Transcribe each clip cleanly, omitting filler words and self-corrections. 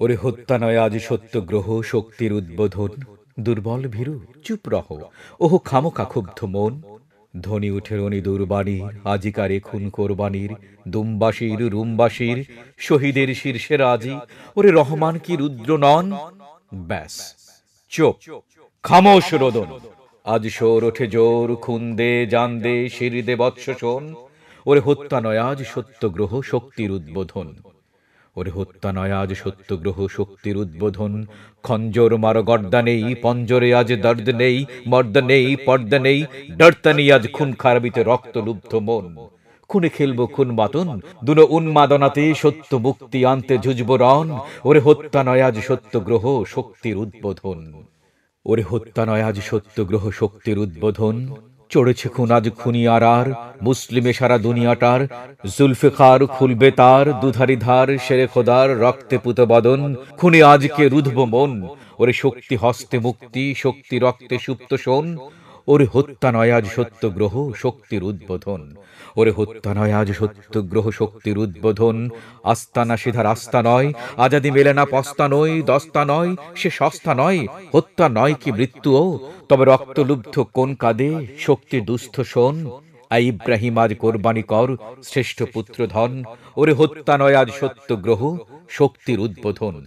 ওরে হত্যা নয় আজ সত্যগ্রহ শক্তির উদ্বোধন। দুর্বল ভীরু চুপ রহ, ওহ খামোকা ক্ষুব্ধ মন। ধ্বনি উঠে রনি দুর্বাণীর, আজিকারে খুন কোরবানির। দুমবাসীর রুমবাসীর শহীদের শীর্ষে রাজি। ওরে রহমান কি রুদ্র নন? ব্যাস, চুপ, খামোশ রোদন। আজ শোর ওঠে জোর, খুন দে জান দে শির দে বৎস শোন। ওরে হত্যা নয় আজ সত্যগ্রহ শক্তির উদ্বোধন। ওরে হত্যা নয় আজ সত্যগ্রহ শক্তির উদ্বোধন। খঞ্জর মারো গর্দা নেই, পঞ্জরে আজ দর্দ নেই, মর্দ নেই পর্দা নেই। ডরতা নেই আজ খুন খারাপিতে রক্ত লুব্ধ মন। খুনে খেলবো খুন মাতন, দুনো উন্মাদনাতে সত্য মুক্তি আনতে যুজব রণ। ওরে হত্যা নয় আজ সত্যগ্রহ শক্তির উদ্বোধন। ওরে হত্যা নয় আজ সত্যগ্রহ শক্তির উদ্বোধন। চড়েছে খুন আজ খুনিয়ার, মুসলিমে সারা দুনিয়াটার। জুলফিকার খুলবে তার দুধারি ধার, শেরে খোদার রক্তে পুত বদন। খুনে আজকে রুধব মন, ওরে শক্তি হস্তে মুক্তি, শক্তি রক্তে সুপ্ত শোন। ওরে হত্যা নয় আজ সত্যগ্রহ শক্তির উদ্বোধন। ওরে হত্যা নয় আজ সত্যগ্রহ শক্তির উদ্বোধন। আস্তানা সিধা রাস্তা নয়, আজাদি মেলে না পস্তা নয়, দস্তা নয় সে সস্তা নয়। হত্যা নয় কি মৃত্যুও, তবে রক্তলুব্ধ কোন কাঁদে শক্তির দুস্থ শোন। আই ইব্রাহিম আজ কোরবানি কর শ্রেষ্ঠ পুত্র ধন। ওরে হত্যা নয় আজ সত্যগ্রহ শক্তির উদ্বোধন।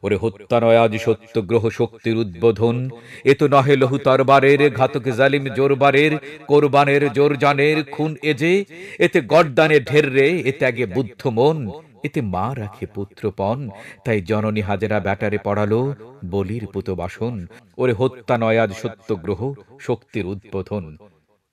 ওরে হত্যা নয় আজ সত্যগ্রহ শক্তির উদ্বোধন। এ তো নহে লহু তরবারের, ঘাতক জালিম জোরবারের, কোরবানের জোর জানের খুন এজে। এতে গর্দানে ঢের রে, এ ত্যাগে বুদ্ধ মন। এতে মা রাখে পুত্রপণ, তাই জননী হাজেরা ব্যাটারে পড়ালো বলির পুত বাসন। ওরে হত্যা নয় আজ সত্যগ্রহ শক্তির উদ্বোধন।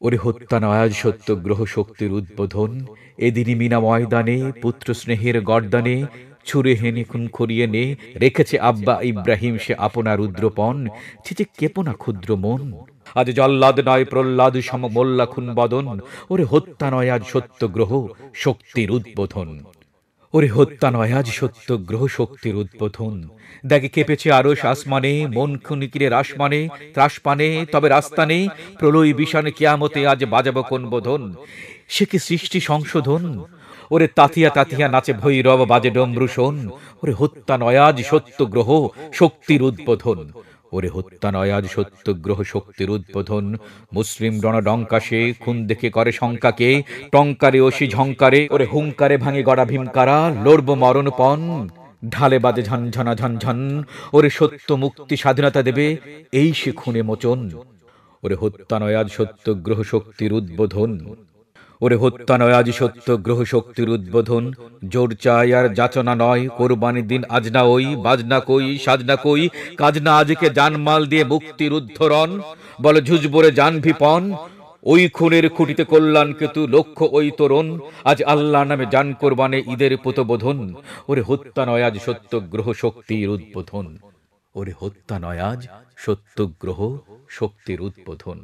ওরে হত্যা নয় আজ সত্যগ্রহ শক্তির উদ্বোধন। এদিনই মিনা ময়দানে পুত্র স্নেহের গর্দানে ছুরে হেনে খুন খড়িয়ে নে। রেখেছে আব্বা ইব্রাহিম সে আপনার রুদ্রপণ। ছিচে কেপনা ক্ষুদ্র মন, আজ জল্লাদ নয় প্রহ্লাদ সম মোল্লা খুন বদন। ওরে হত্যা নয় আজ সত্যগ্রহ শক্তির উদ্বোধন। ওরে হত্যা নয় আজ সত্যগ্রহ শক্তির উদ্বোধন। দেখে কেঁপেছে আরশ আসমানে, মন খুনিকিরে রাসমানে ত্রাস পানে, তবে রাস্তানে প্রলয় বিষানে কিয়ামতে আজ বাজাবো কোন বোধন। সে কি সৃষ্টি সংশোধন, ওরে তাতিয়া তাতিয়া নাচে ভৈরব বাজে ডমরু শোন। ওরে হত্যা নয় আজ সত্যগ্রহ শক্তির উদ্বোধন। ওরে হত্যা নয় আজ সত্যগ্রহ শক্তির উদ্বোধন। মুসলিম রণডঙ্কাশে খুন দেখে করে শঙ্কাকে, টঙ্কারে ওসি ঝঙ্কারে ওরে হুঙ্কারে ভাঙে গড়া ভীমকারা। লড়ব মরণপণ, ঢালে বাজে ঝনঝনা ঝনঝন। ওরে সত্য মুক্তি স্বাধীনতা দেবে এই সে খুনে মোচন। ওরে হত্যা নয় আজ সত্যগ্রহ শক্তির উদ্বোধন। ওরে হত্যা নয় আজ সত্যগ্রহ শক্তির উদ্বোধন। জোর চাই আর যাচনা নয়, কোরবানির দিন আজ না ওই, বাজনা কই সাজনা কই, কাজ না আজকে জানমাল দিয়ে মুক্তির উদ্ধরণ। বলে ঝুজবরে জান ভিপন, ওই খুনের খুঁটিতে কল্যাণ কেতু লক্ষ্য ওই তরুণ। আজ আল্লাহ নামে জান কোরবানে ঈদের পুতবোধন। ওরে হত্যা নয় আজ সত্যগ্রহ শক্তির উদ্বোধন। ওরে হত্যা নয় আজ সত্যগ্রহ শক্তির উদ্বোধন।